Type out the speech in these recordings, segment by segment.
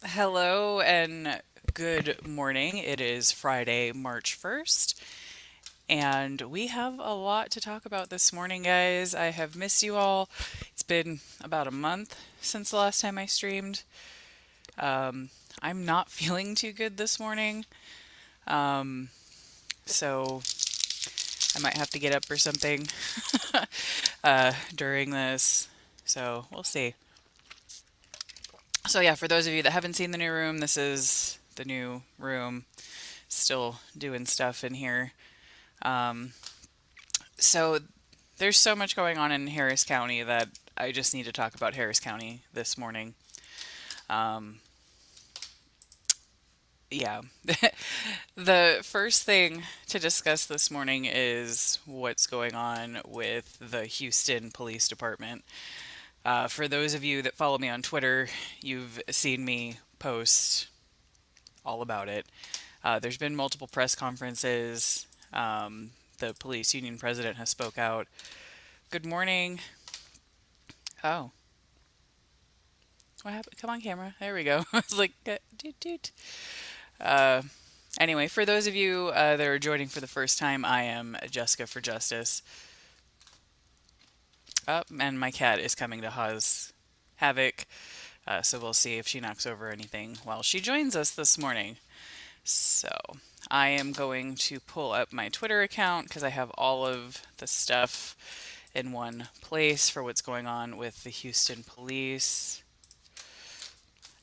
Hello and good morning. It is Friday, March 1st, and we have a lot to talk about this morning, guys. I have missed you all. It's been about a month since the last time I streamed. Um, I'm not feeling too good this morning, um, so I might have to get up or something during this. So we'll see. So, yeah, for those of you that haven't seen the new room, this is the new room. Still doing stuff in here. Um, so there's so much going on in Harris County that I just need to talk about Harris County this morning. Um, yeah. The first thing to discuss this morning is what's going on with the Houston Police Department. For those of you that follow me on Twitter, you've seen me post all about it. There's been multiple press conferences. The police union president has spoke out. Good morning. Oh, what happened? Come on, camera. There we go. I was like, doot doot. Uh, anyway, for those of you that are joining for the first time, I am Jessica for Justice. Up, and my cat is coming to cause havoc. So we'll see if she knocks over anything while she joins us this morning. So I am going to pull up my Twitter account because I have all of the stuff in one place for what's going on with the Houston police.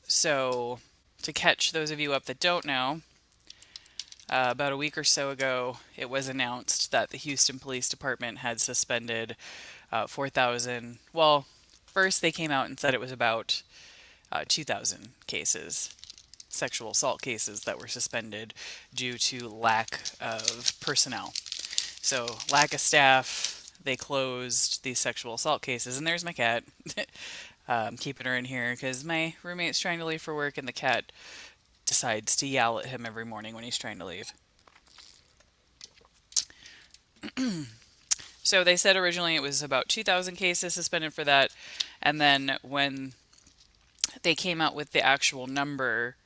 So, to catch those of you up that don't know, about a week or so ago, it was announced that the Houston Police Department had suspended 4,000. Well, first they came out and said it was about 2,000 cases, sexual assault cases that were suspended due to lack of personnel. So, lack of staff, they closed these sexual assault cases. And there's my cat. Keeping her in here because my roommate's trying to leave for work and the cat decides to yell at him every morning when he's trying to leave. So they said originally it was about 2,000 cases suspended for that. And then when they came out with the actual number,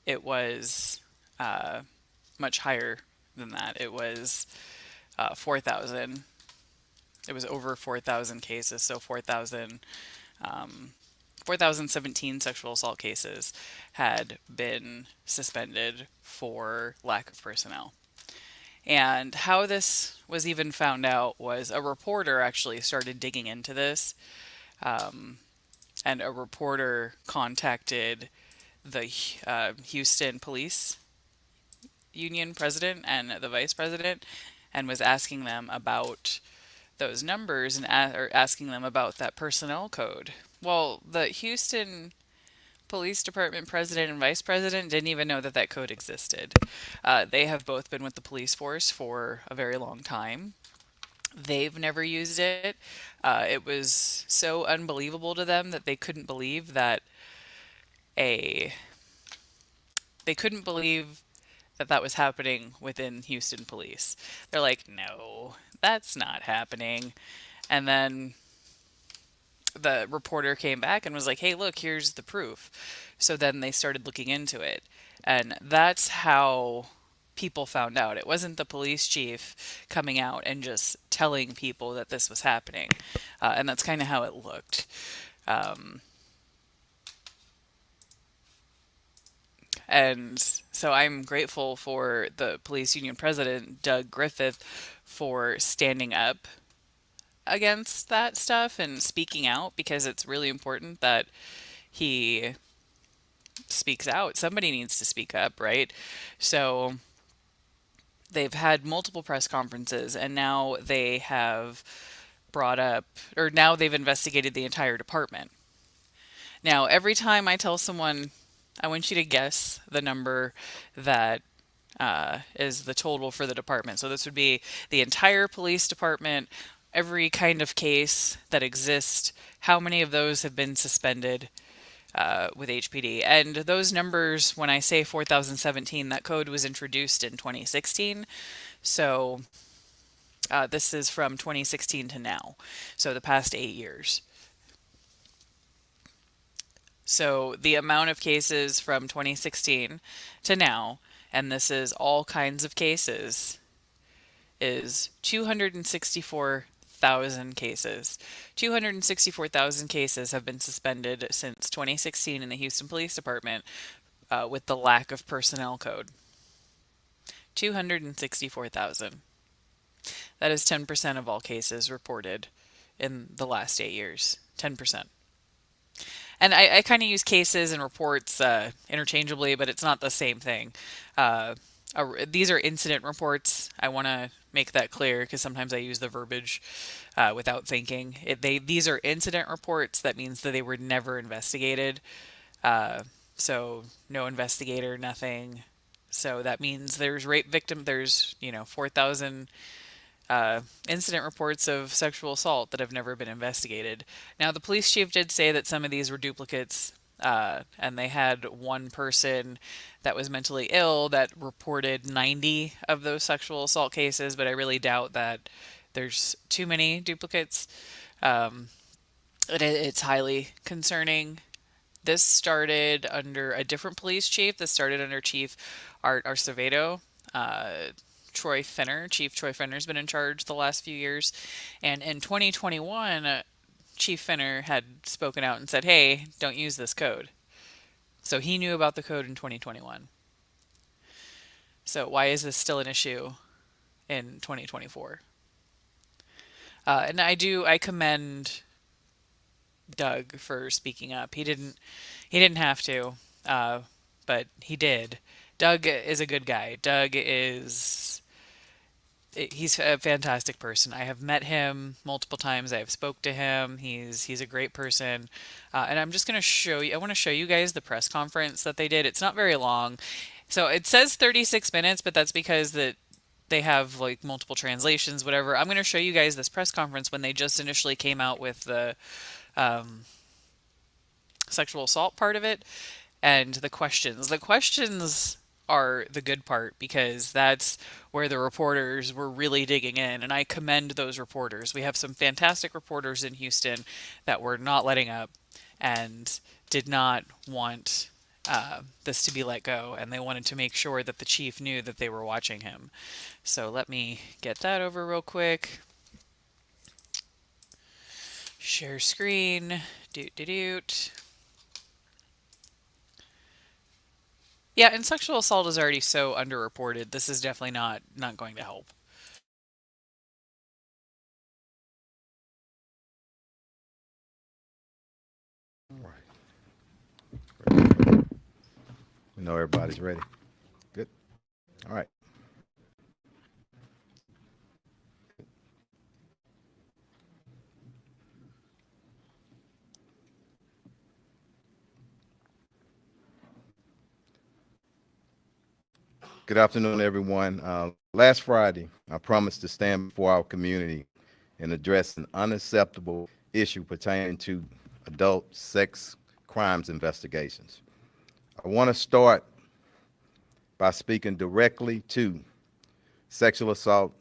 it was uh, much higher than that. It was 4,000. It was over 4,000 cases. So 4,017 sexual assault cases had been suspended for lack of personnel. And how this was even found out was a reporter actually started digging into this, um, and a reporter contacted the Houston Police Union president and the vice president and was asking them about those numbers and or asking them about that personnel code. Well, the Houston Police Department president and vice president didn't even know that that code existed. They have both been with the police force for a very long time. They've never used it. It was so unbelievable to them that a they couldn't believe that that was happening within Houston police. They're like, no, that's not happening. And then the reporter came back and was like, hey, look, here's the proof. So then they started looking into it. And that's how people found out. It wasn't the police chief coming out and just telling people that this was happening. And that's kind of how it looked. Um, and so I'm grateful for the police union president, Doug Griffith, for standing up against that stuff and speaking out because it's really important that he speaks out. Somebody needs to speak up, right? So they've had multiple press conferences and now they have brought up, or now they've investigated the entire department. Now, every time I tell someone, I want you to guess the number that is the total for the department. So this would be the entire police department, every kind of case that exists, how many of those have been suspended with HPD. And those numbers, when I say 4017, that code was introduced in 2016. So this is from 2016 to now. So the past 8 years. So the amount of cases from 2016 to now, and this is all kinds of cases, is 264,000 cases. 264,000 cases have been suspended since 2016 in the Houston Police Department with the lack of personnel code. 264,000. That is 10% of all cases reported in the last 8 years. 10%. And I kind of use cases and reports interchangeably, but it's not the same thing. These are incident reports. I want to make that clear because sometimes I use the verbiage without thinking. These are incident reports. That means that they were never investigated. Uh, so no investigator, nothing. So that means there's rape victim. There's 4,000 incident reports of sexual assault that have never been investigated. Now, the police chief did say that some of these were duplicates, and they had one person that was mentally ill that reported 90 of those sexual assault cases, but I really doubt that there's too many duplicates. Um, it's highly concerning. This started under a different police chief. This started under Chief Art Arcevedo. Troy Finner, Chief Troy Finner's been in charge the last few years. And in 2021, Chief Finner had spoken out and said, hey, don't use this code. So he knew about the code in 2021. So why is this still an issue in 2024? And I commend Doug for speaking up. He didn't have to, uh, but he did. Doug is a good guy. He's a fantastic person. I have met him multiple times. I have spoke to him. He's a great person. And I'm just going to show you. I want to show you guys the press conference that they did. It's not very long. So it says 36 minutes, but that's because that they have like multiple translations, whatever. I'm going to show you guys this press conference when they just initially came out with the um, sexual assault part of it and the questions. The questions are the good part because that's where the reporters were really digging in, and I commend those reporters. We have some fantastic reporters in Houston that were not letting up and did not want this to be let go, and they wanted to make sure that the chief knew that they were watching him. So let me get that over real quick. Share screen. Doot doot doot. Yeah, and sexual assault is already so underreported. This is definitely not going to help. All right. We know everybody's ready. Good. All right. Good afternoon, everyone. Last Friday, I promised to stand before our community and address an unacceptable issue pertaining to adult sex crimes investigations. I want to start by speaking directly to sexual assault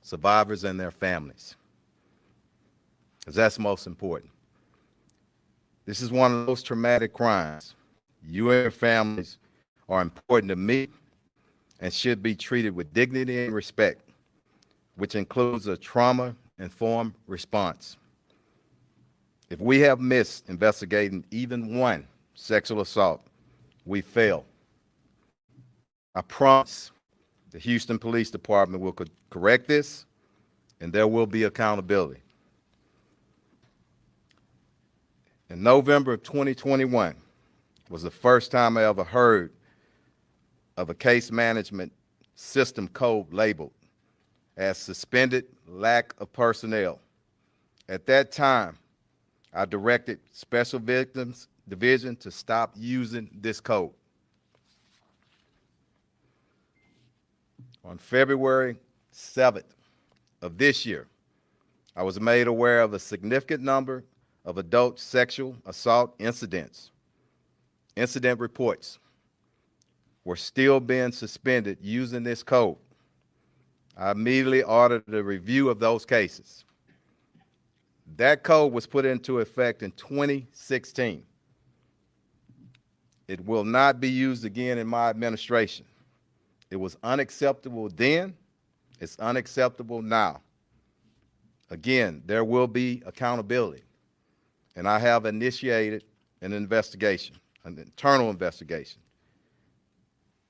survivors and their families, because that's most important. This is one of those traumatic crimes. You and your families are important to me and should be treated with dignity and respect, which includes a trauma-informed response. If we have missed investigating even one sexual assault, we fail. I promise the Houston Police Department will correct this, and there will be accountability. In November of 2021 was the first time I ever heard of a case management system code labeled as suspended lack of personnel. At that time, I directed Special Victims Division to stop using this code. On February 7th of this year, I was made aware of a significant number of adult sexual assault incidents. Incident reports were still being suspended using this code. I immediately ordered a review of those cases. That code was put into effect in 2016. It will not be used again in my administration. It was unacceptable then, it's unacceptable now. Again, there will be accountability, and I have initiated an investigation, an internal investigation.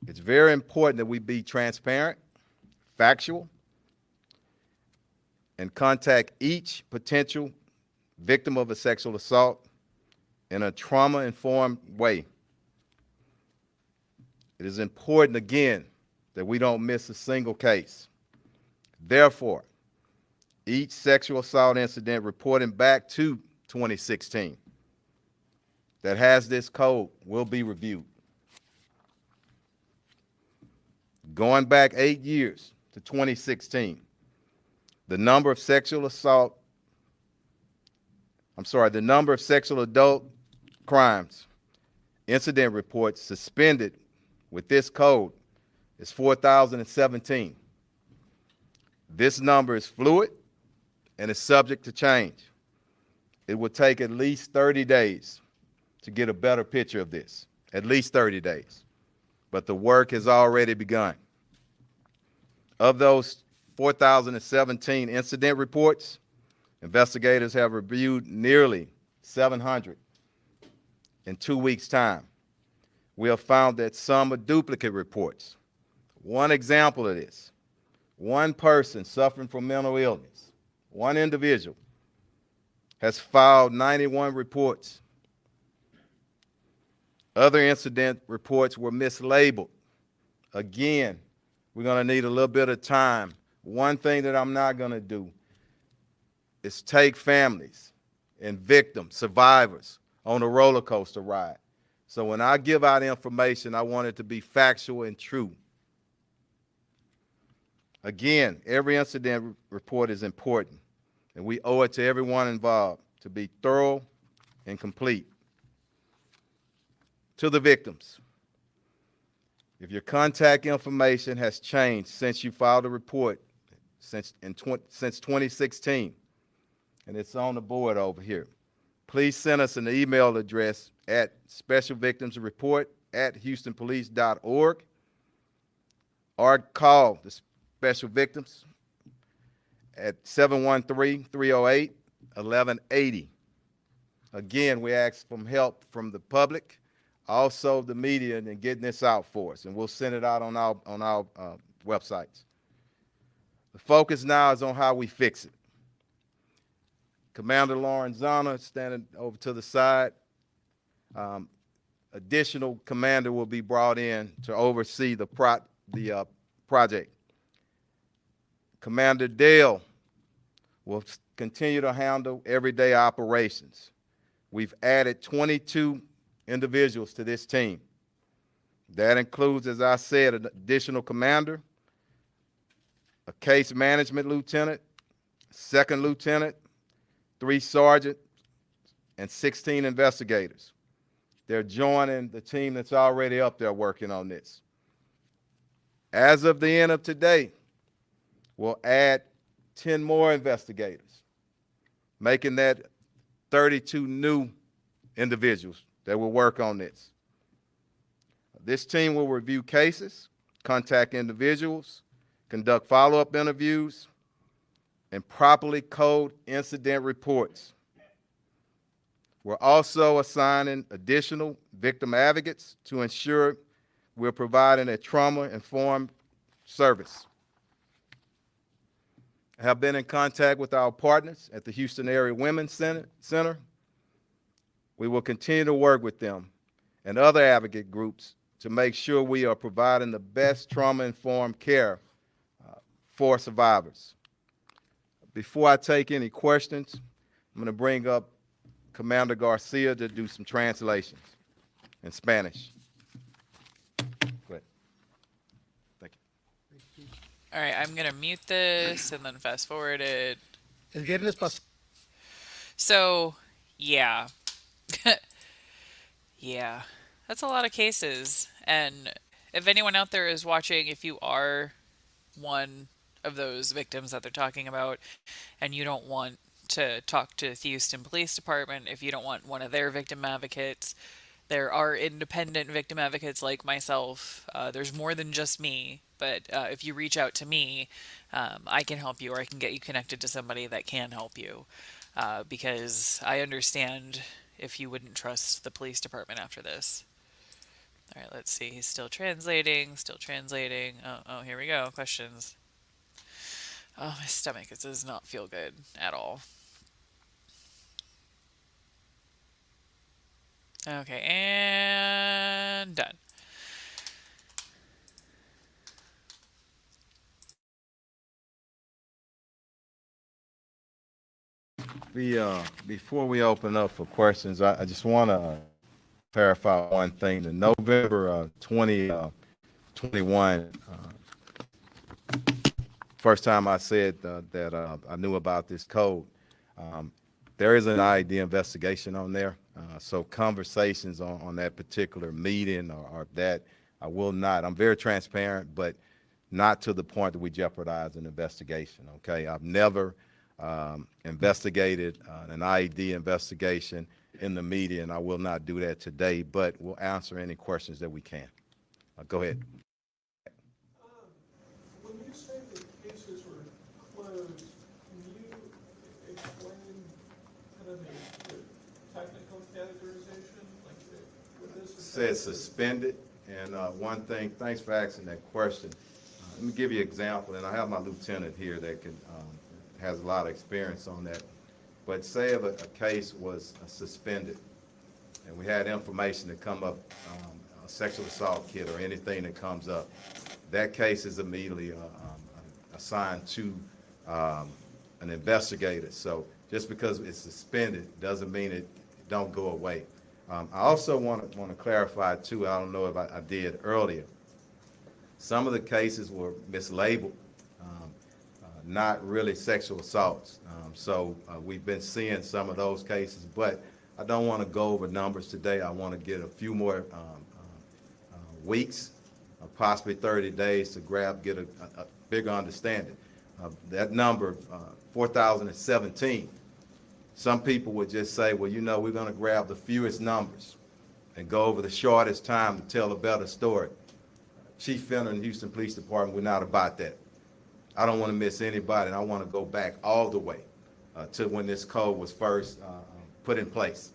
It's very important that we be transparent, factual, and contact each potential victim of a sexual assault in a trauma-informed way. It is important, again, that we don't miss a single case. Therefore, each sexual assault incident reporting back to 2016 that has this code will be reviewed. Going back 8 years to 2016, the number of sexual assault, the number of sexual adult crimes, incident reports suspended with this code is 4,017. This number is fluid and is subject to change. It will take at least 30 days to get a better picture of this, at least 30 days. But the work has already begun. Of those 4,017 incident reports, investigators have reviewed nearly 700 in 2 weeks' time. We have found that some are duplicate reports. One example of this, one person suffering from mental illness, one individual, has filed 91 reports. Other incident reports were mislabeled. Again, we're going to need a little bit of time. One thing that I'm not going to do is take families and victims, survivors, on a roller coaster ride. So when I give out information, I want it to be factual and true. Again, every incident report is important, and we owe it to everyone involved to be thorough and complete. To the victims, if your contact information has changed since you filed a report, since 2016, and it's on the board over here, please send us an email address at specialvictimsreport@houstonpolice.org or call the special victims at 713-308-1180. Again, we ask for help from the public, also the media, in getting this out for us, and we'll send it out on our websites. The focus now is on how we fix it. Commander Lorenzana standing over to the side. Additional commander will be brought in to oversee the project. Commander Dale will continue to handle everyday operations. We've added 22 individuals to this team. That includes, as I said, an additional commander, a case management lieutenant, second lieutenant, 3 sergeants, and 16 investigators. They're joining the team that's already up there working on this. As of the end of today, we'll add 10 more investigators, making that 32 new individuals that will work on this. This team will review cases, contact individuals, conduct follow-up interviews, and properly code incident reports. We're also assigning additional victim advocates to ensure we're providing a trauma-informed service. I have been in contact with our partners at the Houston Area Women's Center. We will continue to work with them and other advocate groups to make sure we are providing the best trauma-informed care for survivors. Before I take any questions, I'm going to bring up Commander Garcia to do some translations in Spanish. Go ahead. Thank you. All right, I'm gonna mute this and then fast forward it. El viernes pasado. So, yeah, yeah, that's a lot of cases. And if anyone out there is watching, if you are one of those victims that they're talking about, and you don't want to talk to the Houston Police Department, if you don't want one of their victim advocates, There are independent victim advocates like myself. There's more than just me, but if you reach out to me, I can help you or I can get you connected to somebody that can help you. Because I understand if you wouldn't trust the police department after this. All right, let's see. He's still translating, still translating. Oh, here we go. Questions. Oh, my stomach, it does not feel good at all. Okay, and done. Before we open up for questions, I just want to clarify one thing. The November 2021, first time I said that I knew about this code, um, there is an ID investigation on there. So conversations on that particular meeting or that I will not. I'm very transparent, but not to the point that we jeopardize an investigation. Okay, I've never investigated an IED investigation in the media, and I will not do that today. But we'll answer any questions that we can. Go ahead. When you say the cases were closed, can you explain kind of the technical categorization? Like, would this Says suspended, and one thing. Thanks for asking that question. Let me give you an example, and I have my lieutenant here that can has a lot of experience on that. But say if a case was suspended, and we had information that come up, a sexual assault kit or anything that comes up, that case is immediately assigned to an investigator. So just because it's suspended doesn't mean it don't go away. I also want to clarify too. I don't know if I did earlier. Some of the cases were mislabeled, not really sexual assaults. So we've been seeing some of those cases, but I don't want to go over numbers today. I want to get a few more weeks, possibly 30 days to get a bigger understanding. That number, 4,017, some people would just say, well, you know, we're going to grab the fewest numbers and go over the shortest time to tell a better story. Chief Fenner and Houston Police Department, we're not about that. I don't want to miss anybody, and I want to go back all the way to when this code was first put in place.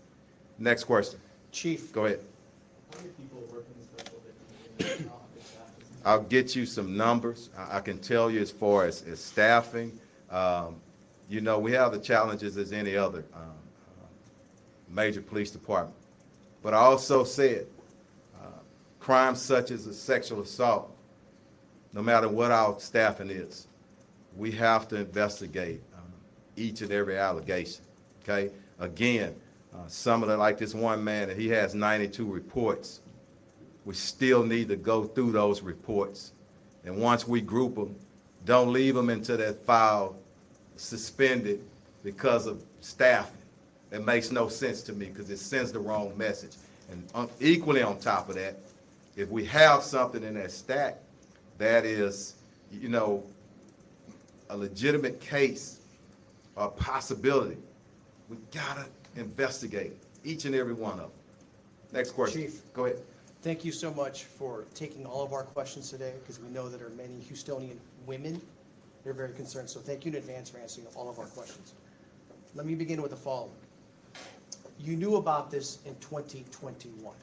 Next question. Chief, Go ahead. how many people work in the special victims unit? I'll get you some numbers. I can tell you as far as staffing. You know, we have the challenges as any other major police department. But I also said crimes such as a sexual assault, no matter what our staffing is, we have to investigate each and every allegation, okay? Again, some of the, like this one man, he has 92 reports. We still need to go through those reports. And once we group them, don't leave them into that file suspended because of staffing. It makes no sense to me because it sends the wrong message. And equally on top of that, if we have something in that stack that is, you know, a legitimate case or possibility, we gotta investigate each and every one of them. Next question. Chief. Go ahead. Thank you so much for taking all of our questions today, because we know that there are many Houstonian women. They're very concerned, so thank you in advance for answering all of our questions. Let me begin with the following. You knew about this in 2021.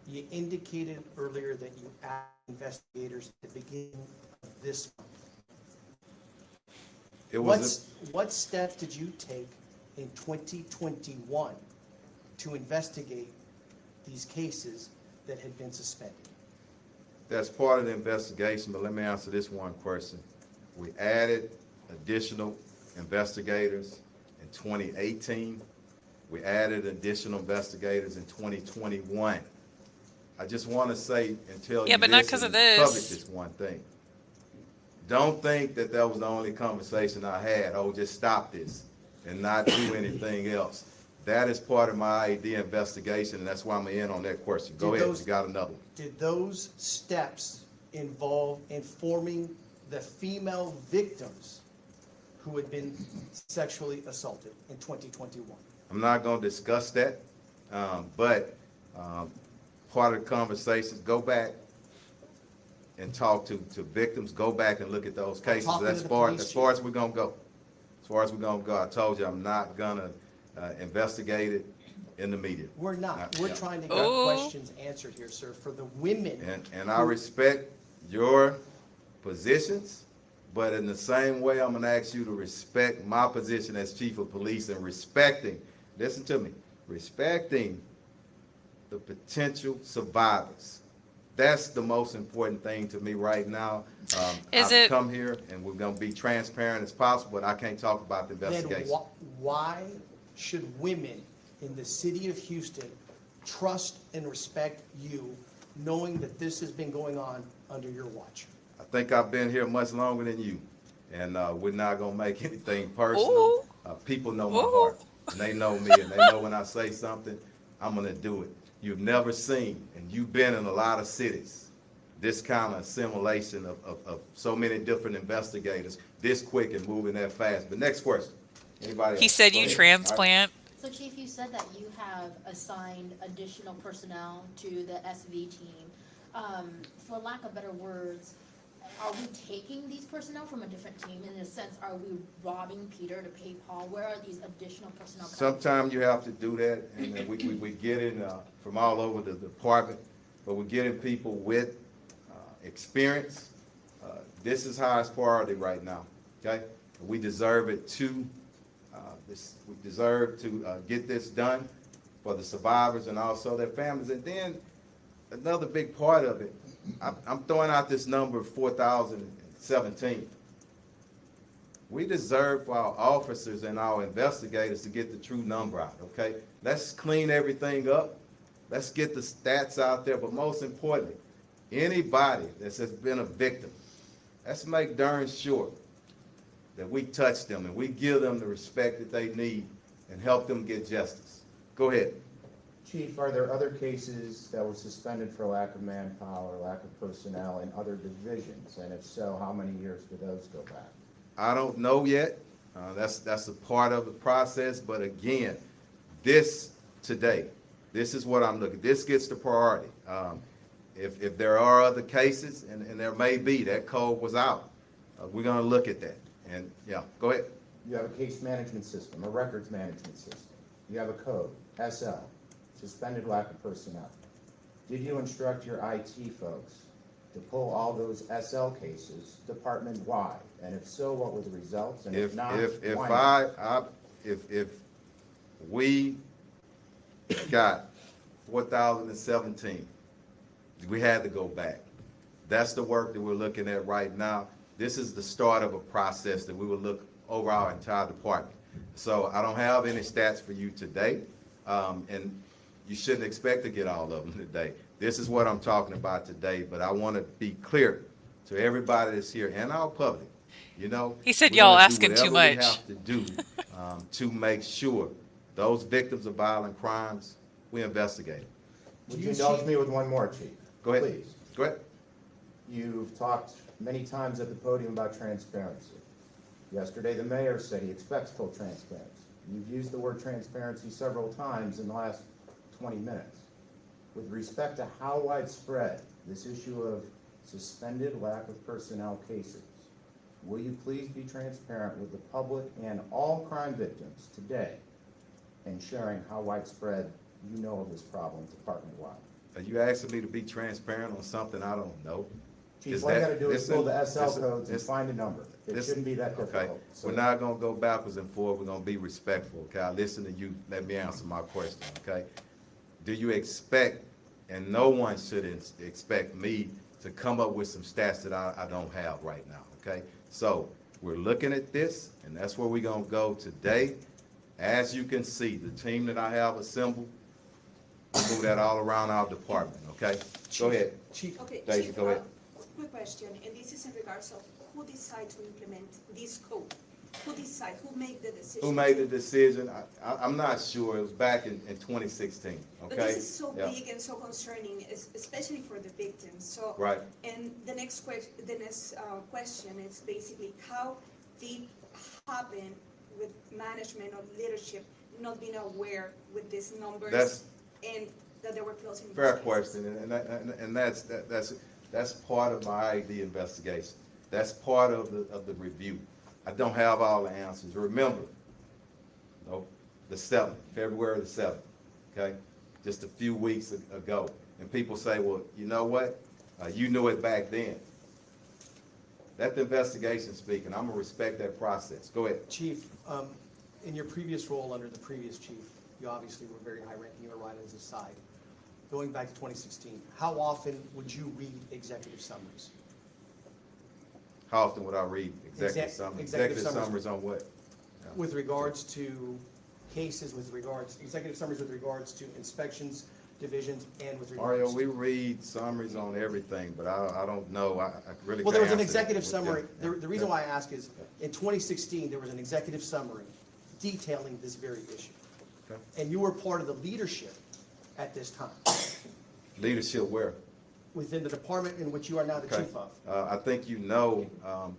You indicated earlier that you asked investigators at the beginning of this month. What steps did you take in 2021 to investigate these cases that had been suspended? That's part of the investigation, but let me answer this one question. We added additional investigators in 2018. We added additional investigators in 2021. I just want to say and tell Yeah, you but not this because and of public this. this one thing. Don't think that that was the only conversation I had. Oh, just stop this and not do anything else. That is part of my ID investigation, and that's why I'm in on that question. Go ahead, you got another one. Did those steps involve informing the female victims who had been sexually assaulted in 2021? I'm not going to discuss that, but part of the conversations, go back and talk to victims, go back and look at those cases. talking As to the far, police as far chief. as we're gonna go. As far as we're gonna go, I told you I'm not gonna investigate it in the media. We're not. We're Yeah. trying to get Oh, questions answered here, sir, for the women. And I respect your positions, but in the same way, I'm gonna ask you to respect my position as chief of police and respecting, listen to me, respecting the potential survivors. That's the most important thing to me right now. is I've it? come here and we're gonna be transparent as possible, but I can't talk about the Then investigation. why should women in the city of Houston trust and respect you, knowing that this has been going on under your watch? I think I've been here much longer than you, and we're not gonna make anything personal. Oh, People know my oh. heart, and they know me, and they know when I say something, I'm gonna do it. You've never seen, and you've been in a lot of cities, this kind of assimilation of so many different investigators, this quick and moving that fast. But next question, anybody He else? said Go you ahead. transplant. So Chief, you said that you have assigned additional personnel to the SV team. For lack of better words, are we taking these personnel from a different team? In a sense, are we robbing Peter to pay Paul? Where are these additional personnel coming from? Sometimes you have to do that, and we get in from all over the department, but we're getting people with experience. This is highest priority right now, okay? We deserve it to, we deserve to get this done for the survivors and also their families. And then another big part of it, I'm throwing out this number of 4,017. We deserve for our officers and our investigators to get the true number out, okay? Let's clean everything up. Let's get the stats out there, but most importantly, anybody that has been a victim, let's make darn sure that we touch them and we give them the respect that they need and help them get justice. Go ahead. Chief, are there other cases that were suspended for lack of manpower, lack of personnel in other divisions? And if so, how many years do those go back? I don't know yet. That's a part of the process, but again, this today, this is what I'm looking, this gets the priority. If there are other cases, and there may be, that code was out, we're gonna look at that. And yeah, go ahead. You have a case management system, a records management system. You have a code, SL, suspended lack of personnel. Did you instruct your IT folks to pull all those SL cases department-wide? And if so, what were the results? And if not, why not? If we got 4,017, we had to go back. That's the work that we're looking at right now. This is the start of a process that we will look over our entire department. So I don't have any stats for you today, and you shouldn't expect to get all of them today. This is what I'm talking about today, but I want to be clear to everybody that's here and our public. You know, He said we're y'all gonna do asking too whatever we much. have to do to make sure those victims of violent crimes, we investigate. Would you indulge me with one more, Chief? Go ahead. Please. Go ahead. You've talked many times at the podium about transparency. Yesterday, the mayor said he expects full transparency. You've used the word transparency several times in the last 20 minutes. With respect to how widespread this issue of suspended lack of personnel cases, will you please be transparent with the public and all crime victims today in sharing how widespread you know of this problem department-wide? Are you asking me to be transparent on something I don't know? Chief, Is all you that- gotta do is listen, pull the SL listen, codes and listen, find a number. It listen, shouldn't be that okay. difficult. So- We're not gonna go backwards and forward, we're gonna be respectful, okay? I listen to you, let me answer my question, okay? Do you expect, and no one should expect me to come up with some stats that I don't have right now, okay? So, we're looking at this, and that's where we're gonna go today. As you can see, the team that I have assembled, we'll move that all around our department, okay? Go ahead. Chief, Okay, Daisy, Chief, go ahead. quick question, and this is in regards of who decides to implement this code? Who decide, who made the decision? Who made the decision? I'm not sure. It was back in 2016, okay? But this is so Yeah. big and so concerning, especially for the victims, so. Right. And the next question is basically, how did happen with management or leadership not being aware with these numbers? That's- And that they were closing these Fair cases? question, and that's part of my ID investigation. That's part of the review. I don't have all the answers. Remember, no, the 7th, February the 7th, okay? Just a few weeks ago. And people say, well, you know what? You knew it back then. Let the investigation speak, and I'm gonna respect that process. Go ahead. Chief, in your previous role under the previous chief, you obviously were very high ranking, you were right on his side. Going back to 2016, how often would you read executive summaries? How often would I read executive summaries? Executive Executive summaries. summaries on what? With regards to cases, executive summaries with regards to inspections, divisions, and with regards Mario, to. we read summaries on everything, but I don't know. I really Well, there can't was an answer executive that. summary. Yeah. The reason why I ask is, in 2016, there was an executive summary detailing this very issue. Okay. And you were part of the leadership at this time, Leadership where? within the department in which you are now the Okay. chief of. I think you know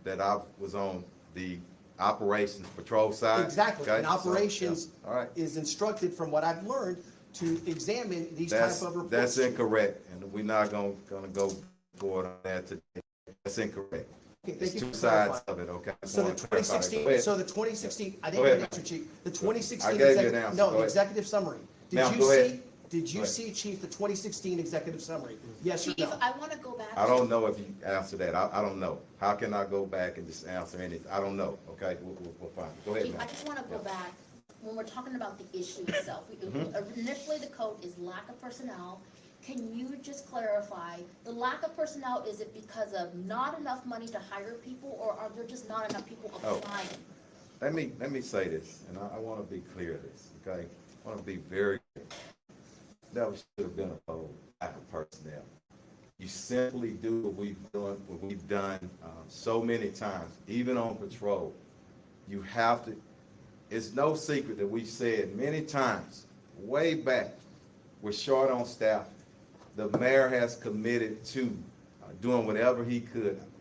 that I was on the operations patrol side. Exactly, Okay? and So, operations yeah. All right. is instructed, from what I've learned, to examine these type That's, of reports. that's incorrect, and we're not gonna go forward on that today. That's incorrect. Okay, There's thank you two for sides clarifying. of it, okay? I So the wanna clarify that. Go 2016, ahead. so the 2016, I Go didn't get an ahead. answer, chief. The 2016. I gave you an executive- answer. No, Go the ahead. executive summary. Ma'am, Did go you ahead. see, did you Go ahead. see, chief, the 2016 executive summary? Yes or Chief, no? I want to go back. I don't know if you answer that. I don't know. How can I go back and just answer anything? I don't know, okay? We'll find. Go ahead, Chief, I ma'am. just want to go Yeah. back, when we're talking about the issue itself. Initially, the code is lack of personnel. Can you just clarify, the lack of personnel, is it because of not enough money to hire people, or are there just not enough people Oh. applying? Let me say this, and I want to be clear of this, okay? I want to be very clear. Never should have been a lack of personnel. You simply do what we've done so many times, even on patrol. You have to, it's no secret that we've said many times, way back, we're short on staff. The mayor has committed to doing whatever he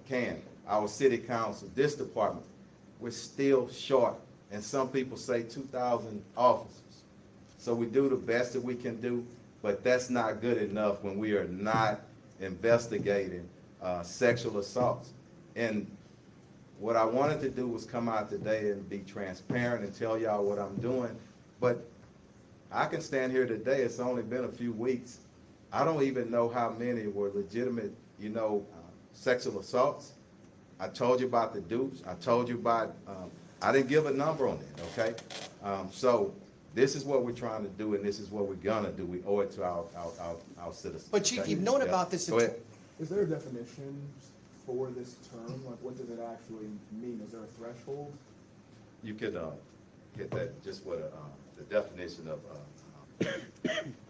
can. Our city council, this department, we're still short. And some people say 2,000 officers. So we do the best that we can do, but that's not good enough when we are not investigating sexual assaults. And what I wanted to do was come out today and be transparent and tell y'all what I'm doing. But I can stand here today, it's only been a few weeks. I don't even know how many were legitimate, sexual assaults. I told you about the dupes. I told you about, I didn't give a number on it, okay? So this is what we're trying to do, and this is what we're gonna do. We owe it to our citizens. But Chief, okay? you've known Yeah. about this. Go ahead. Is there a definition for this term? Like, what does it actually mean? Is there a threshold? You could get that, just what the definition of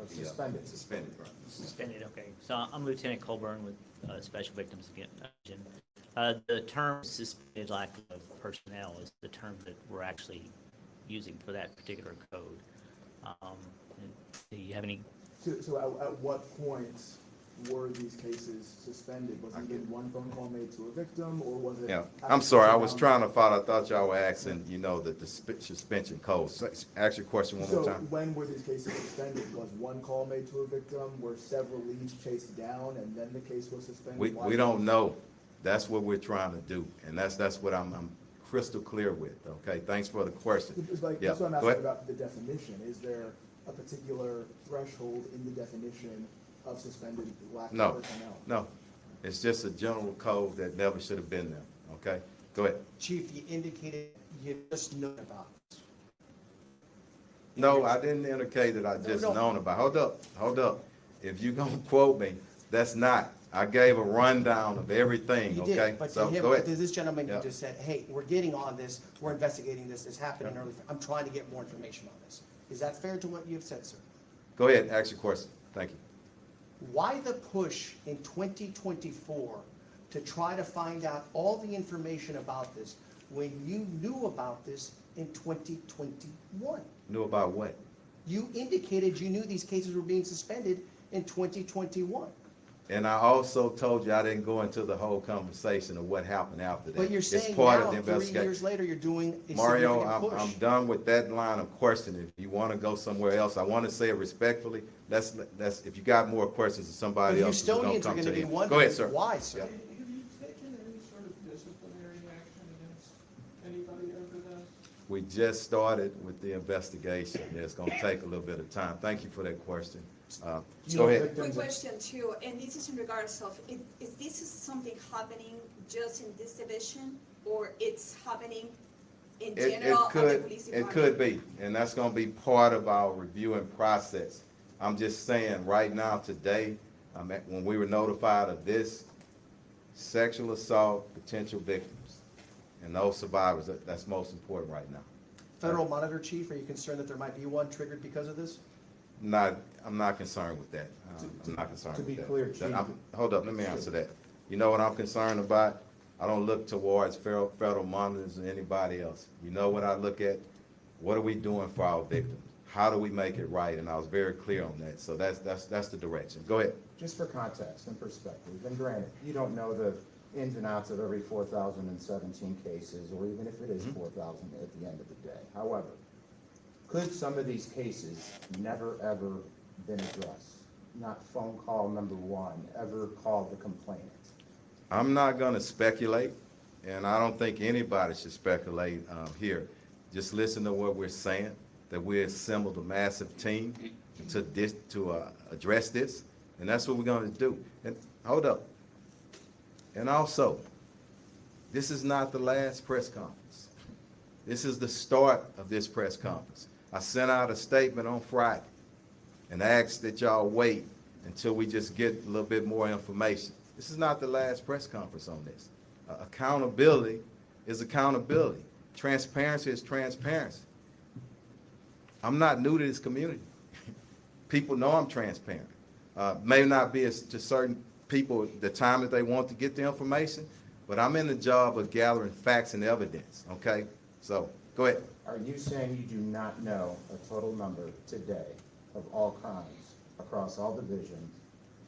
Suspended. Suspended, right? Suspended, okay. So I'm Lieutenant Colburn with Special Victims Against. The term suspended lack of personnel is the term that we're actually using for that particular code. Do you have any? So at what point were these cases suspended? Was it even one phone call made to a victim, or was it? Yeah, I'm sorry, I was trying to follow, I thought y'all were asking, the suspension code. Ask your question one more So time. when were these cases suspended? Was one call made to a victim? Were several leads chased down and then the case was suspended? Why- We don't know. That's what we're trying to do, and that's what I'm crystal clear with, okay? Thanks for the question. It's like, Yeah, that's what I'm go asking ahead. about the definition. Is there a particular threshold in the definition of suspended lack of No, personnel? no. It's just a general code that never should have been there, okay? Go ahead. Chief, you indicated you just known about this. No, I didn't indicate that I just No. known about. Hold up. If you gonna quote me, that's not. I gave a rundown of everything, You okay? did, but to So, him, go ahead. to this gentleman, you Yeah. just said, hey, we're getting on this, we're investigating this, it's happening early, I'm trying to get more information on this. Is that fair to what you've said, sir? Go ahead, ask your question. Thank you. Why the push in 2024 to try to find out all the information about this when you knew about this in 2021? Knew about what? You indicated you knew these cases were being suspended in 2021. And I also told you I didn't go into the whole conversation of what happened after that. But you're It's saying part now, of the 3 investigation. years later, you're doing a Mario, significant I'm push. done with that line of questioning. If you want to go somewhere else, I want to say it respectfully. if you got more questions of somebody The else, we're gonna Houstonians are come gonna to be them. Go wondering ahead, sir. why, sir. Yeah. Have you taken any sort of disciplinary action against anybody over this? We just started with the investigation. It's gonna take a little bit of time. Thank you for that question. Go ahead. Quick question too, and this is in regards of, is this is something happening just in this division, or it's happening in It general at the could, police it department? could be, and that's gonna be part of our reviewing process. I'm just saying, right now, today, when we were notified of this sexual assault potential victims and those survivors, that's most important right now. Federal Monitor Chief, are you concerned that there might be one triggered because of this? I'm not concerned with that. I'm not concerned To with be that. clear, Chief. Hold up, let me answer that. You know what I'm concerned about? I don't look towards federal monitors or anybody else. You know what I look at? What are we doing for our victims? How do we make it right? And I was very clear on that. So that's the direction. Go ahead. Just for context and perspective, and granted, you don't know the ins and outs of every 4,017 cases, or even if it is 4,000 at the end of the day. However, could some of these cases never, ever been addressed? Not phone call number one, ever called the complainant? I'm not going to speculate, and I don't think anybody should speculate here. Just listen to what we're saying, that we assembled a massive team to address this, and that's what we're going to do. And hold up. And also, this is not the last press conference. This is the start of this press conference. I sent out a statement on Friday and asked that y'all wait until we just get a little bit more information. This is not the last press conference on this. Accountability is accountability. Transparency is transparency. I'm not new to this community. People know I'm transparent. May not be to certain people the time that they want to get the information, but I'm in the job of gathering facts and evidence, okay? So, go ahead. Are you saying you do not know a total number today of all crimes across all divisions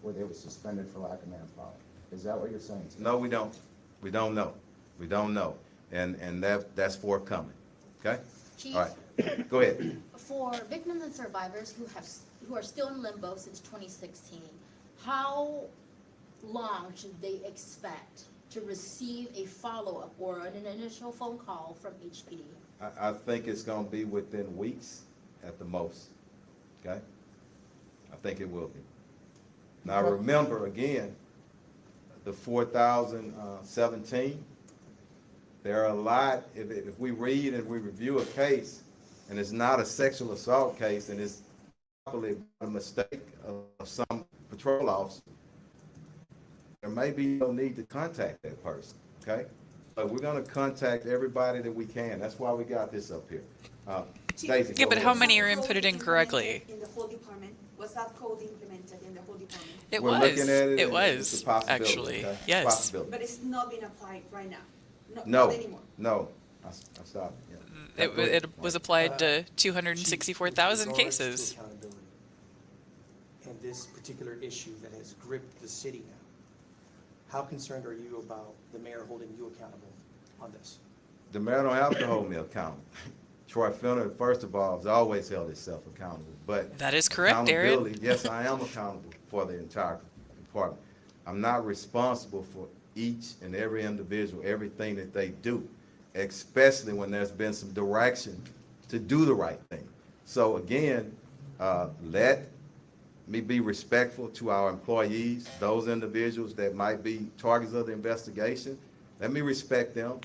where they were suspended for lack of manpower? Is that what you're saying today? No, we don't. We don't know. We don't know. And that's forthcoming, okay? Chief, All right, go ahead. for victims and survivors who are still in limbo since 2016, how long should they expect to receive a follow-up or an initial phone call from HPD? I think it's gonna be within weeks at the most, okay? I think it will be. Now, remember, again, the 4,017, there are a lot, if we read and we review a case, and it's not a sexual assault case, and it's probably a mistake of some patrol officer, there may be no need to contact that person, okay? But we're gonna contact everybody that we can. That's why we got this up here. Stacey, Yeah, go but ahead. how many are Was that inputted code incorrectly? implemented in the whole department? Was that code implemented in the whole department? It We're was. looking at it, It and was, it's a possibility, actually. okay? Yes. Possibility. But it's not being applied right now? No, Not anymore? no, I stopped, yeah. It was applied to 264,000 Chief, in regards cases. to accountability and this particular issue that has gripped the city now, how concerned are you about the mayor holding you accountable on this? The mayor don't have to hold me accountable. Troy Finner, first of all, has always held himself accountable, but. That is correct, Aaron. Accountability, yes, I am accountable for the entire department. I'm not responsible for each and every individual, everything that they do, especially when there's been some direction to do the right thing. So again, let me be respectful to our employees, those individuals that might be targets of the investigation. Let me respect them.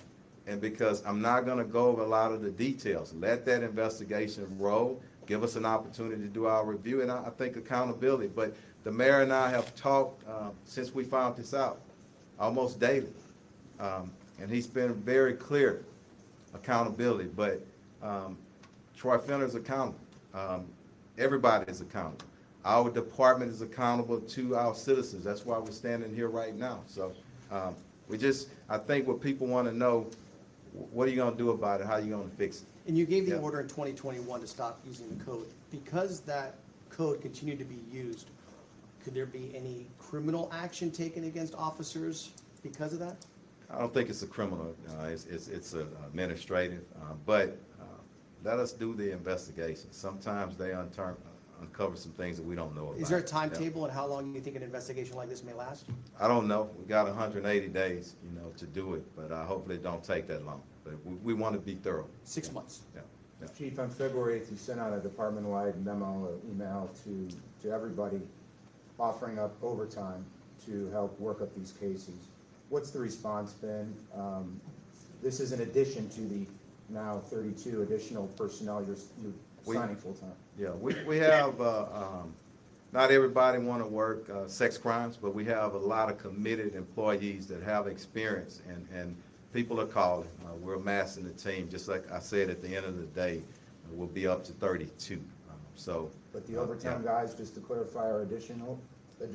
And because I'm not going to go over a lot of the details, let that investigation roll, give us an opportunity to do our review, and I think accountability. But the mayor and I have talked since we found this out, almost daily. And he's been very clear, accountability. But Troy Finner is accountable. Everybody is accountable. Our department is accountable to our citizens. That's why we're standing here right now. So I think what people want to know, what are you going to do about it? How are you going to fix it? And you gave the Yeah. order in 2021 to stop using the code. Because that code continued to be used, could there be any criminal action taken against officers because of that? I don't think it's a criminal, it's administrative, but let us do the investigation. Sometimes they uncover some things that we don't know about. Is there a Yeah. timetable and how long you think an investigation like this may last? I don't know. We got 180 days, to do it, but hopefully it don't take that long. But we want to be thorough. 6 months. Yeah, yeah. Chief, on February 8th, you sent out a department-wide memo or email to everybody offering up overtime to help work up these cases. What's the response been? This is in addition to the now 32 additional personnel you're signing full-time. Yeah, we have, not everybody want to work sex crimes, but we have a lot of committed employees that have experience, and people are calling. We're amassing the team. Just like I said, at the end of the day, we'll be up to 32. But the overtime guys, just to clarify, are additional?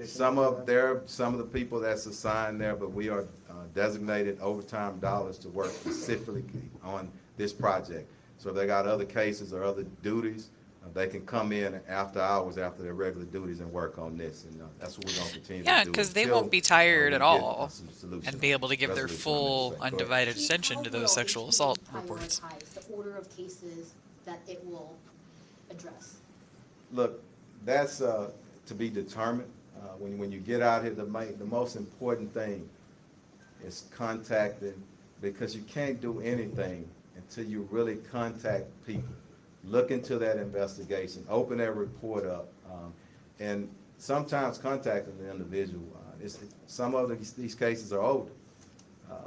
Some of the people that's assigned there, but we are designated overtime dollars to work specifically on this project. So if they got other cases or other duties, they can come in after hours, after their regular duties, and work on this. And that's what we're going to continue to do. Yeah, because they until, won't be tired we at get, all some solution, and be able to give their resolution on full, this. Go ahead. undivided Chief, attention how to will those the sexual team assault reports. prioritize the order of cases that it will address? Look, that's to be determined. When you get out here, the most important thing is contacting, because you can't do anything until you really contact people. Look into that investigation, open that report up, and sometimes contacting the individual. Some of these cases are older.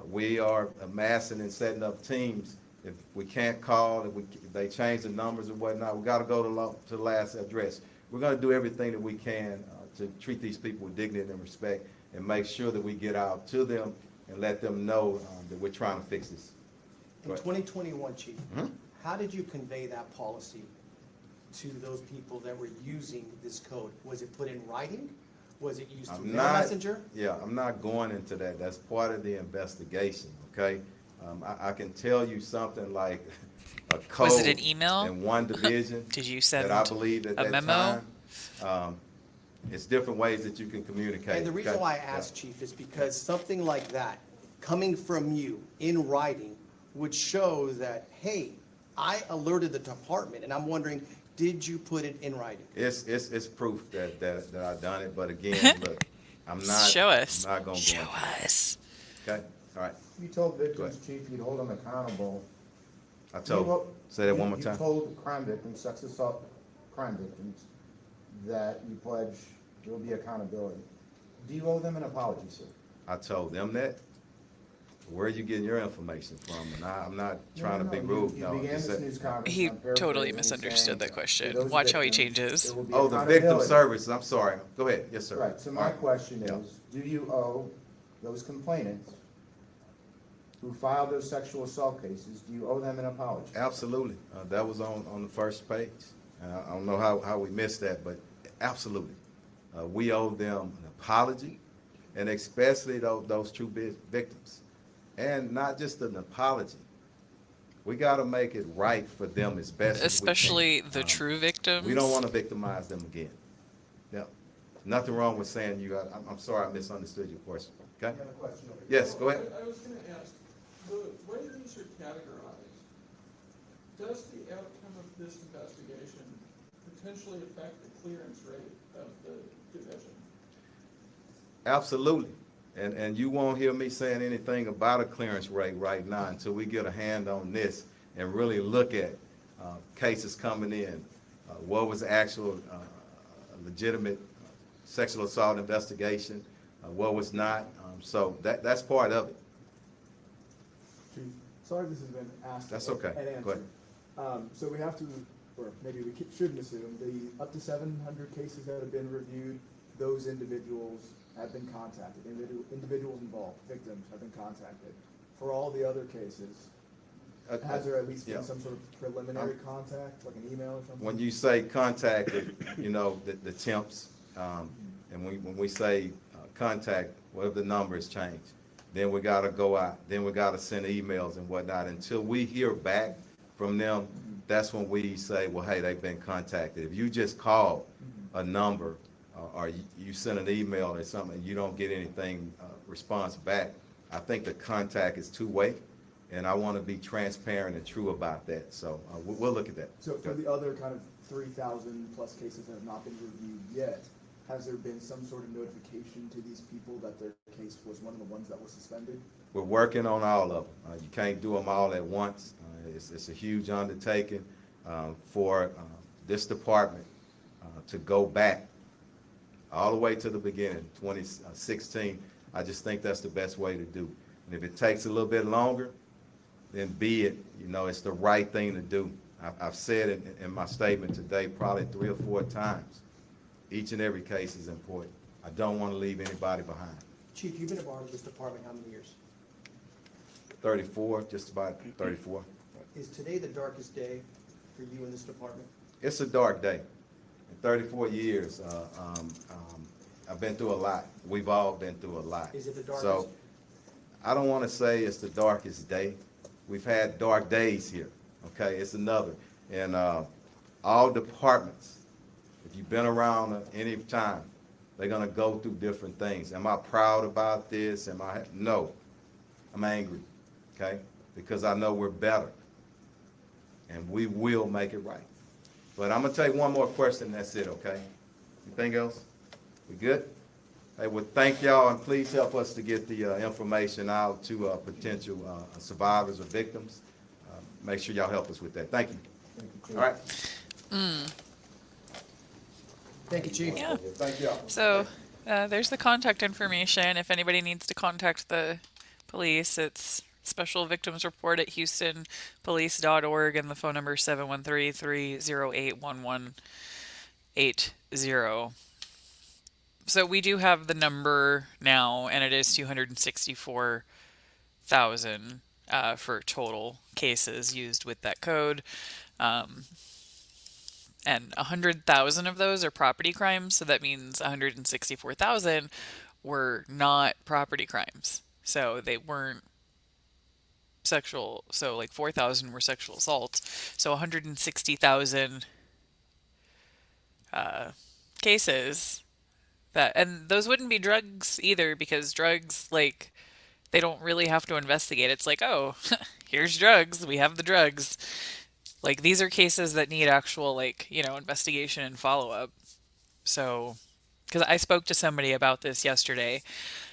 We are amassing and setting up teams. If we can't call, if they change the numbers and whatnot, we got to go to the last address. We're going to do everything that we can to treat these people with dignity and respect, and make sure that we get out to them and let them know that we're trying to fix this. In 2021, Chief, Mhm. how did you convey that policy to those people that were using this code? Was it put in writing? Was it used through I'm mail not, messenger? yeah, I'm not going into that. That's part of the investigation, okay? I can tell you something like a code. Was it an email? In one division. Did you send that I believe at a that memo? time. It's different ways that you can communicate. And the reason okay? why I Yeah. asked, Chief, is because something like that, coming from you in writing, would show that, hey, I alerted the department, and I'm wondering, did you put it in writing? It's proof that I've done it, but again, look, I'm not. Show us. I'm not gonna Show go into that. us. Okay, all right. You told Go victims, ahead. Chief, you'd hold them accountable. I say that one more time. You told crime victims, sex assault crime victims, that you pledge there will be accountability. Do you owe them an apology, sir? I told them that. Where are you getting your information from? And I'm not trying to be rude. You No, began just this that- news conference. He I'm paraphrasing, totally misunderstood saying, that "For question. those Watch how he victims, changes. there will be Oh, the victim accountability." services. I'm sorry. Go ahead. Yes, sir. Right, so All my right. question Yeah. is, do you owe those complainants who filed those sexual assault cases, do you owe them an apology? Absolutely. That was on the first page. I don't know how we missed that, but absolutely. We owe them an apology, and especially those true victims. And not just an apology. We got to make it right for them as best as we Especially can. the true victims. We don't want to victimize them again. Yeah. Nothing wrong with saying I'm sorry I misunderstood your question. Okay? You have a question over here. Yes, go ahead. I was gonna ask, the way these are categorized, does the outcome of this investigation potentially affect the clearance rate of the division? Absolutely. And you won't hear me saying anything about a clearance rate right now until we get a hand on this and really look at cases coming in. What was the actual legitimate sexual assault investigation? What was not? So that's part of it. Chief, sorry this has been asked. That's okay. And answered. Go ahead. So we have to, or maybe we shouldn't assume, the up to 700 cases that have been reviewed, those individuals have been contacted. Individuals involved, victims have been contacted. For all the other cases, has there at least Yeah. been some sort of preliminary contact, like an email or something? When you say contacted, the temps, and when we say contact, whatever the number is changed, then we gotta go out, then we gotta send emails and whatnot. Until we hear back from them, that's when we say, well, hey, they've been contacted. If you just call a number, or you send an email or something, and you don't get anything, response back, I think the contact is two-way, and I want to be transparent and true about that. So we'll look at that. So for the other kind of 3,000 plus cases that have not been reviewed yet, has there been some sort of notification to these people that their case was one of the ones that was suspended? We're working on all of them. You can't do them all at once. It's a huge undertaking for this department to go back all the way to the beginning, 2016. I just think that's the best way to do. And if it takes a little bit longer, then be it. You know, it's the right thing to do. I've said it in my statement today probably 3 or 4 times. Each and every case is important. I don't want to leave anybody behind. Chief, you've been a part of this department how many years? 34, just about 34. Is today the darkest day for you in this department? It's a dark day. In 34 years, I've been through a lot. We've all been through a lot. Is it the darkest? So I don't want to say it's the darkest day. We've had dark days here, okay? It's another. And all departments, if you've been around any time, they're going to go through different things. Am I proud about this? No. I'm angry, okay? Because I know we're better. And we will make it right. But I'm going to take one more question, that's it, okay? Anything else? We good? Hey, well, thank y'all, and please help us to get the information out to potential survivors or victims. Make sure y'all help us with that. Thank you. All right. Thank you, Chief. Yeah. Thank y'all. So there's the contact information. If anybody needs to contact the police, it's Special Victims Report at HoustonPolice.org, and the phone number is 713-308-1180. So we do have the number now, and it is 264,000 for total cases used with that code. And 100,000 of those are property crimes, so that means 164,000 were not property crimes. So they weren't sexual, so like 4,000 were sexual assaults. So 160,000 cases that, and those wouldn't be drugs either, because drugs, like, they don't really have to investigate. It's like, oh, here's drugs, we have the drugs. Like, these are cases that need actual, like, investigation and follow-up. So, because I spoke to somebody about this yesterday.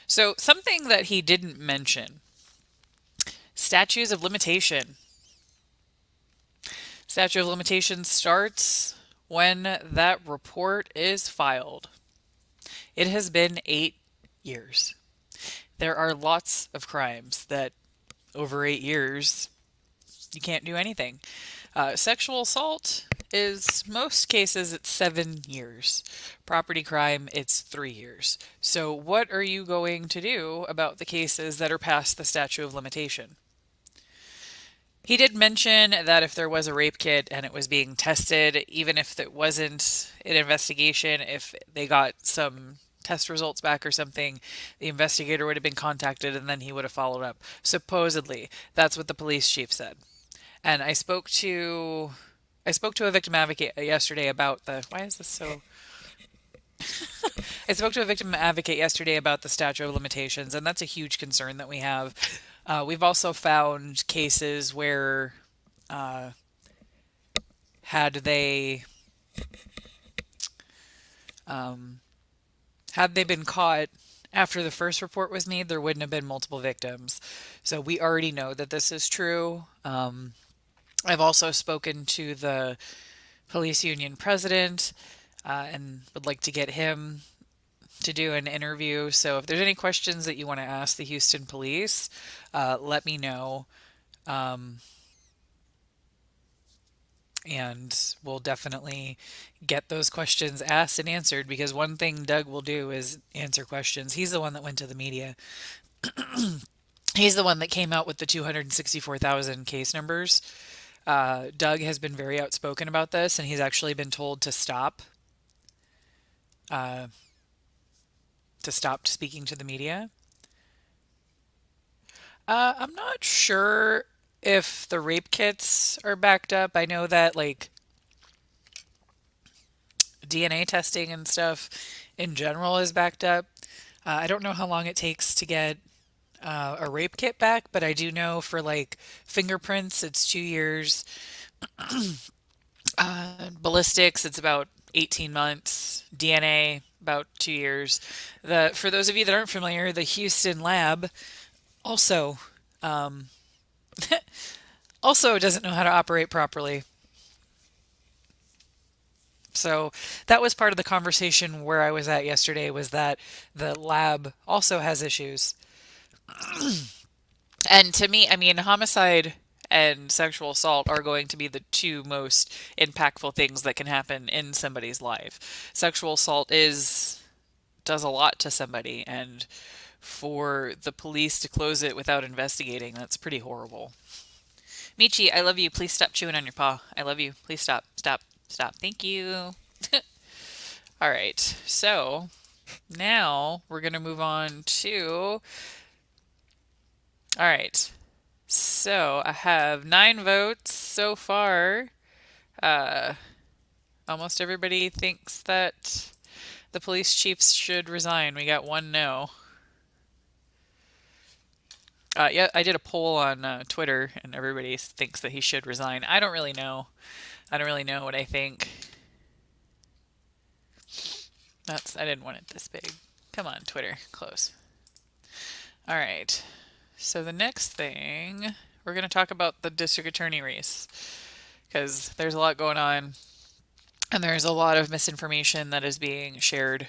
So, something that he didn't mention, statutes of limitation. Statute of limitations starts when that report is filed. It has been 8 years. There are lots of crimes that over 8 years, you can't do anything. Sexual assault is, most cases, it's 7 years. Property crime, it's 3 years. So what are you going to do about the cases that are past the statute of limitation? He did mention that if there was a rape kit and it was being tested, even if it wasn't an investigation, if they got some test results back or something, the investigator would have been contacted and then he would have followed up. Supposedly, that's what the police chief said. And I spoke to a victim advocate yesterday about the, why is this so? I spoke to a victim advocate yesterday about the statute of limitations, and that's a huge concern that we have. We've also found cases where had they been caught after the first report was made, there wouldn't have been multiple victims. So we already know that this is true. I've also spoken to the police union president and would like to get him to do an interview. So if there's any questions that you want to ask the Houston police, let me know. And we'll definitely get those questions asked and answered, because one thing Doug will do is answer questions. He's the one that went to the media. He's the one that came out with the 264,000 case numbers. Doug has been very outspoken about this, and he's actually been told to stop speaking to the media. I'm not sure if the rape kits are backed up. I know that, like, DNA testing and stuff in general is backed up. I don't know how long it takes to get a rape kit back, but I do know for, like, fingerprints, it's 2 years. Ballistics, it's about 18 months. DNA, about 2 years. For those of you that aren't familiar, the Houston lab also also doesn't know how to operate properly. So that was part of the conversation where I was at yesterday, was that the lab also has issues. And to me, I mean, homicide and sexual assault are going to be the two most impactful things that can happen in somebody's life. Sexual assault is does a lot to somebody, and for the police to close it without investigating, that's pretty horrible. Michi, I love you. Please stop chewing on your paw. I love you. Please stop. Stop. Stop. Thank you. All right. So now we're going to move on to. All right. So I have 9 votes so far. Uh, Almost everybody thinks that the police chiefs should resign. We got one no. Yeah, I did a poll on Twitter, and everybody thinks that he should resign. I don't really know. I don't really know what I think. I didn't want it this big. Come on, Twitter, close. All right. So the next thing, we're going to talk about the district attorney race, because there's a lot going on, and there's a lot of misinformation that is being shared.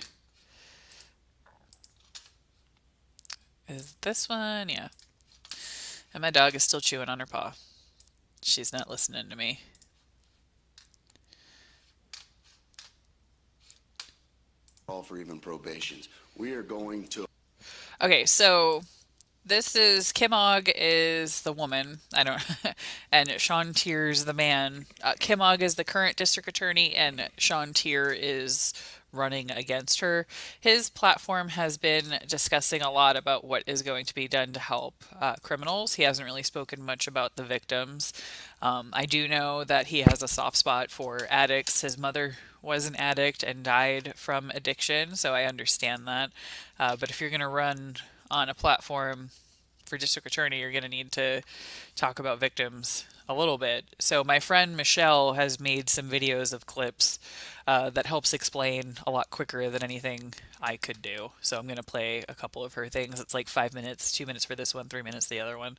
Is this one? Yeah. And my dog is still chewing on her paw. She's not listening to me. All for even probations. We are going to. Okay, so this is Kim Og is the woman. I don't, and Sean Tier's the man. Kim Og is the current district attorney, and Sean Tier is running against her. His platform has been discussing a lot about what is going to be done to help criminals. He hasn't really spoken much about the victims. I do know that he has a soft spot for addicts. His mother was an addict and died from addiction, so I understand that. But if you're going to run on a platform for district attorney, you're going to need to talk about victims a little bit. So my friend Michelle has made some videos of clips that helps explain a lot quicker than anything I could do. So I'm going to play a couple of her things. It's like 5 minutes, 2 minutes for this one, 3 minutes the other one.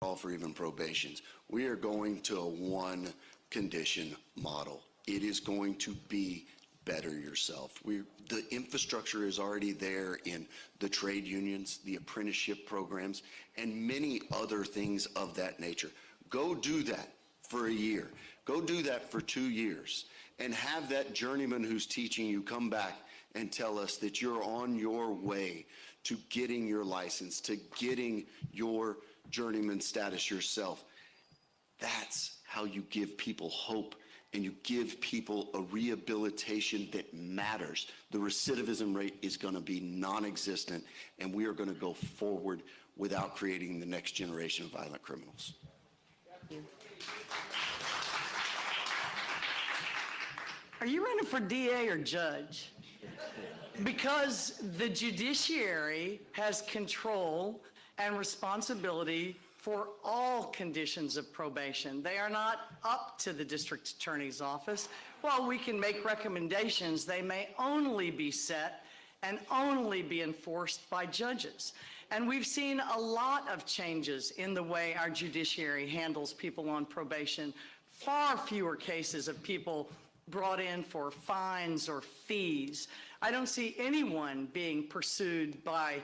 All for even probations. We are going to a one condition model. It is going to be better yourself. The infrastructure is already there in the trade unions, the apprenticeship programs, and many other things of that nature. Go do that for a year. Go do that for 2 years and have that journeyman who's teaching you come back and tell us that you're on your way to getting your license, to getting your journeyman status yourself. That's how you give people hope, and you give people a rehabilitation that matters. The recidivism rate is going to be non-existent, and we are going to go forward without creating the next generation of violent criminals. Are you running for DA or judge? Because the judiciary has control and responsibility for all conditions of probation. They are not up to the district attorney's office. While we can make recommendations, they may only be set and only be enforced by judges. And we've seen a lot of changes in the way our judiciary handles people on probation. Far fewer cases of people brought in for fines or fees. I don't see anyone being pursued by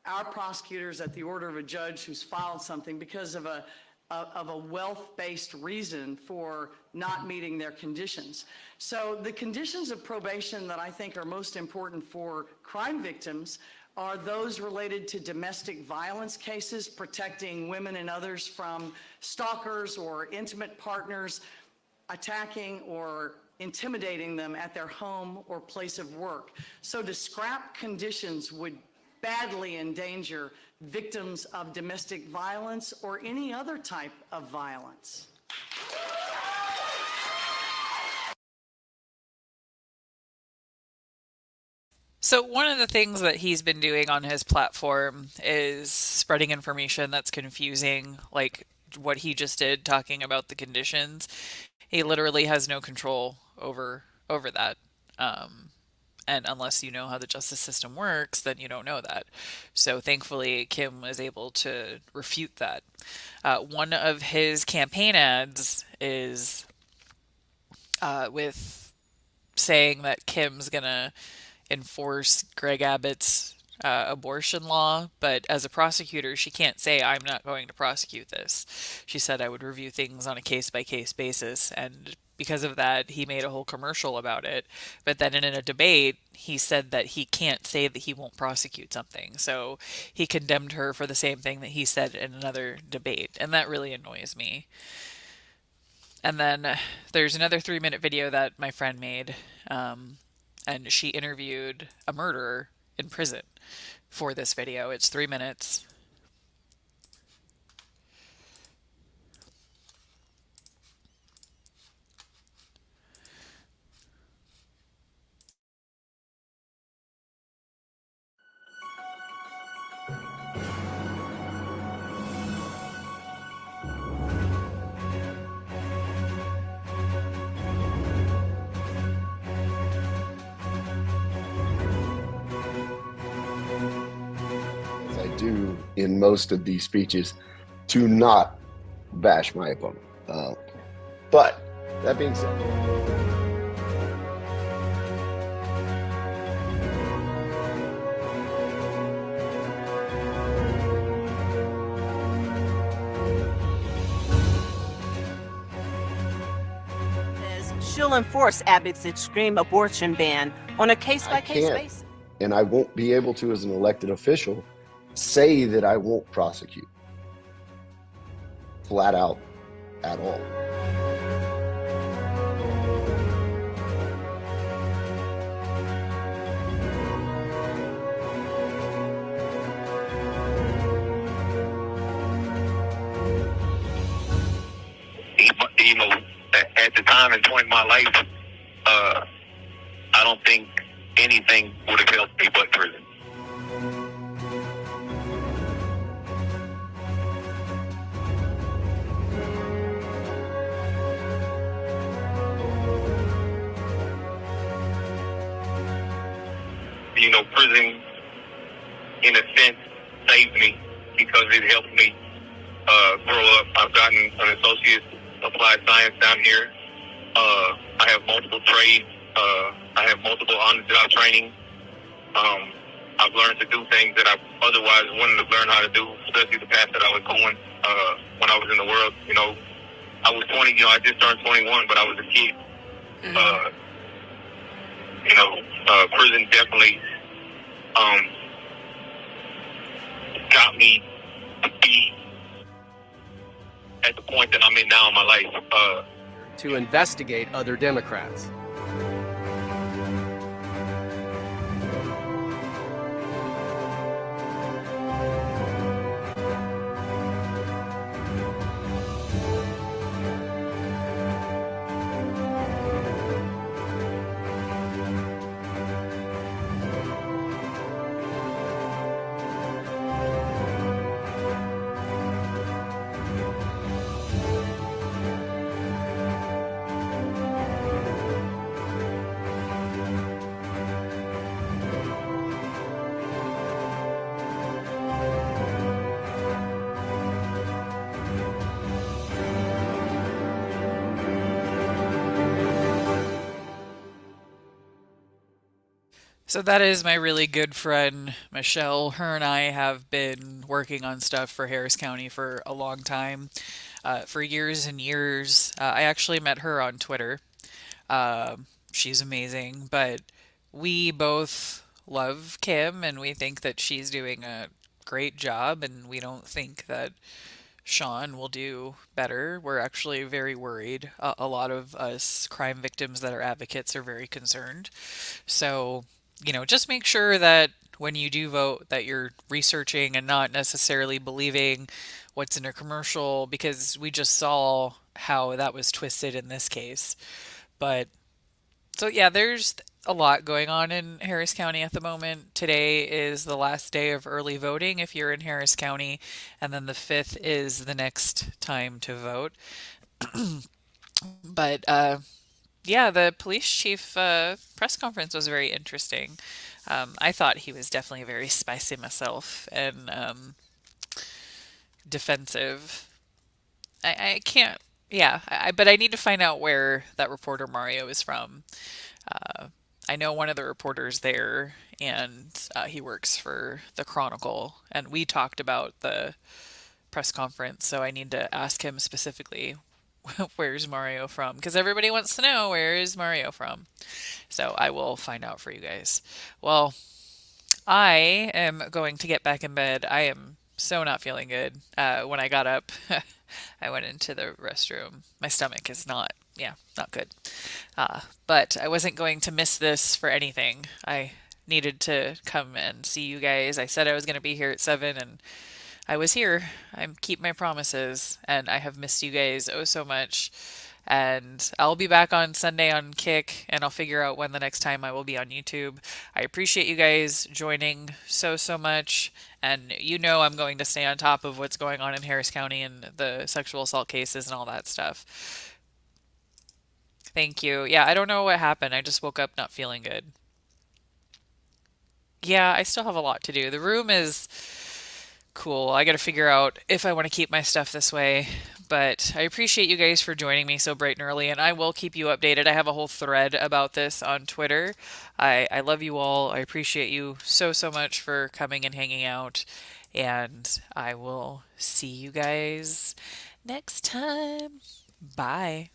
our prosecutors at the order of a judge who's filed something because of a wealth-based reason for not meeting their conditions. So the conditions of probation that I think are most important for crime victims are those related to domestic violence cases, protecting women and others from stalkers or intimate partners attacking or intimidating them at their home or place of work. So to scrap conditions would badly endanger victims of domestic violence or any other type of violence. So one of the things that he's been doing on his platform is spreading information that's confusing, like what he just did, talking about the conditions, he literally has no control over that. Um, and unless you know how the justice system works, then you don't know that. So thankfully, Kim was able to refute that. One of his campaign ads is with saying that Kim's gonna enforce Greg Abbott's abortion law, but as a prosecutor, she can't say, I'm not going to prosecute this. She said, I would review things on a case by case basis. And because of that, he made a whole commercial about it. But then in a debate, he said that he can't say that he won't prosecute something. So he condemned her for the same thing that he said in another debate. And that really annoys me. And then there's another 3 minute video that my friend made, and she interviewed a murderer in prison for this video. It's 3 minutes. As I do in most of these speeches, to not bash my opponent. But that being said, she'll enforce Abbott's extreme abortion ban on a I case-by-case can't, basis. and I won't be able to, as an elected official, say that I won't prosecute flat out at all. You know, at the time and point in my life, I don't think anything would have helped me but prison. You know, prison, in a sense, saved me because it helped me grow up. I've gotten an associate's applied science down here. I have multiple trades. I have multiple on-the-job training. I've learned to do things that I otherwise wouldn't have learned how to do, especially the path that I was going when I was in the world. You know, I was 20. You know, I just turned 21, but I was a kid. You know, prison definitely got me to be at the point that I'm in now in my life. To investigate other Democrats. So that is my really good friend, Michelle. Her and I have been working on stuff for Harris County for a long time, for years and years. I actually met her on Twitter. She's amazing, but we both love Kim and we think that she's doing a great job, and we don't think that Sean will do better. We're actually very worried. A lot of us crime victims that are advocates are very concerned. So, just make sure that when you do vote that you're researching and not necessarily believing what's in a commercial, because we just saw how that was twisted in this case. But so yeah, there's a lot going on in Harris County at the moment. Today is the last day of early voting if you're in Harris County, and then the 5th is the next time to vote. But yeah, the police chief press conference was very interesting. I thought he was definitely very spicy myself and defensive. I can't, yeah, but I need to find out where that reporter Mario is from. Uh, I know one of the reporters there, and he works for the Chronicle, and we talked about the press conference, so I need to ask him specifically where's Mario from? Because everybody wants to know where is Mario from. So I will find out for you guys. Well, I am going to get back in bed. I am so not feeling good. When I got up, I went into the restroom. My stomach is not, yeah, not good. But I wasn't going to miss this for anything. I needed to come and see you guys. I said I was going to be here at 7, and I was here. I keep my promises, and I have missed you guys oh so much. And I'll be back on Sunday on Kick, and I'll figure out when the next time I will be on YouTube. I appreciate you guys joining so, so much. And you know I'm going to stay on top of what's going on in Harris County and the sexual assault cases and all that stuff. Thank you. Yeah, I don't know what happened. I just woke up not feeling good. Yeah, I still have a lot to do. The room is cool. I got to figure out if I want to keep my stuff this way. But I appreciate you guys for joining me so bright and early, and I will keep you updated. I have a whole thread about this on Twitter. I love you all. I appreciate you so, so much for coming and hanging out. And I will see you guys next time. Bye.